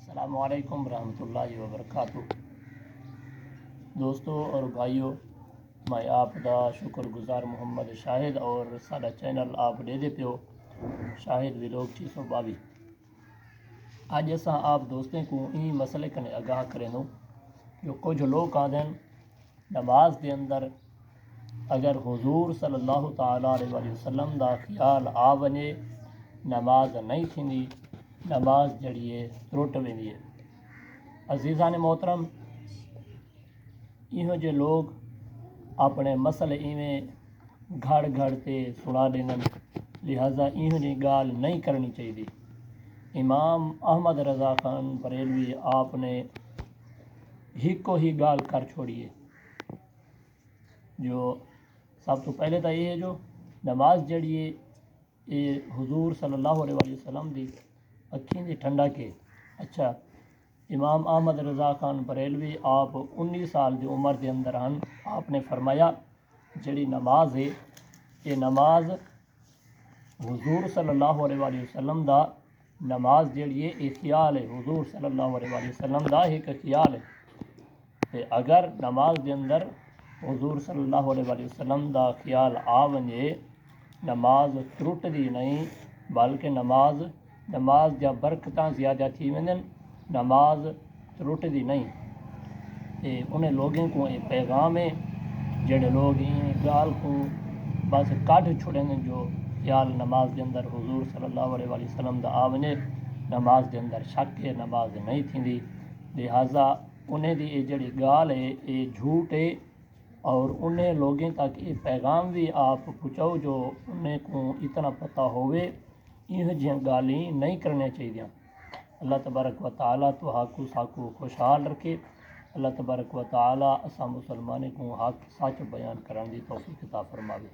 السلام علیکم ورحمۃ اللہ وبرکاتہ۔ دوستو اور بھائیو، میں آپ دا شکر گزار محمد شاہد اور سارا چینل آپ دے دے پیو شاہد ویلوگ 622۔ اج اساں آپ دوستیں کو این مسئلے کنے آگاہ کریں جو کچھ لوگ آدھیں نماز دے اندر اگر حضور صلی اللہ تعالیٰ علیہ وسلم دا خیال آ ونے نماز نہیں تھیندی، نماز جڑی ہے ترٹ ویندی ہے۔ عزیزان محترم، ایہو جے لوگ اپنے مسئلے ایویں گھڑ گھڑ تے سنا دینن، لہٰذا ایہو جی گال نہیں کرنی چاہیے۔ امام احمد رضا خان بریلوی آپ نے ہکو ہی گال کر چھوڑی ہے، جو سب تو پہلے تو یہ ہے جو نماز جڑی ہے یہ حضور صلی اللہ علیہ وسلم دی اکھیں دی ٹھنڈا کے۔ اچھا، امام احمد رضا خان بریلوی آپ 19 سال دی عمر دے اندر ہن، آپ نے فرمایا جڑی نماز ہے یہ نماز حضور صلی اللہ علیہ وسلم دا نماز جڑی ہے یہ خیال ہے، حضور صلی اللہ علیہ وسلم دا ایک خیال ہے۔ تے اگر نماز دے اندر حضور صلی اللہ علیہ وسلم دا خیال آ ونجے، نماز ترٹ دی نہیں بلکہ نماز جا برکتاں زیادہ تھی ویندن، نماز ترٹ دی نہیں۔ تے انہیں لوگوں کو یہ پیغام ہے جڑے لوگ یہ گال کو بس کڈ چھڑیں جو خیال نماز دے اندر حضور صلی اللہ علیہ وسلم دا آ ونجے، نماز دے اندر شک ہے، نماز نہیں تھیندی، لہٰذا انہیں دی یہ جڑی گال ہے یہ جھوٹ ہے، اور انہیں لوگوں تک یہ پیغام بھی آپ پہنچاؤ جو انہیں کو اتنا پتہ ہوئے یہ جہاں گالیں نہیں کرنے چاہیے۔ اللہ تبارک و تعالیٰ تو حق ساکو خوشحال رکھے۔ اللہ تبارک و تعالیٰ اساں مسلمانوں کو حق سچ بیان کرنے دی توفیق عطا فرماوے۔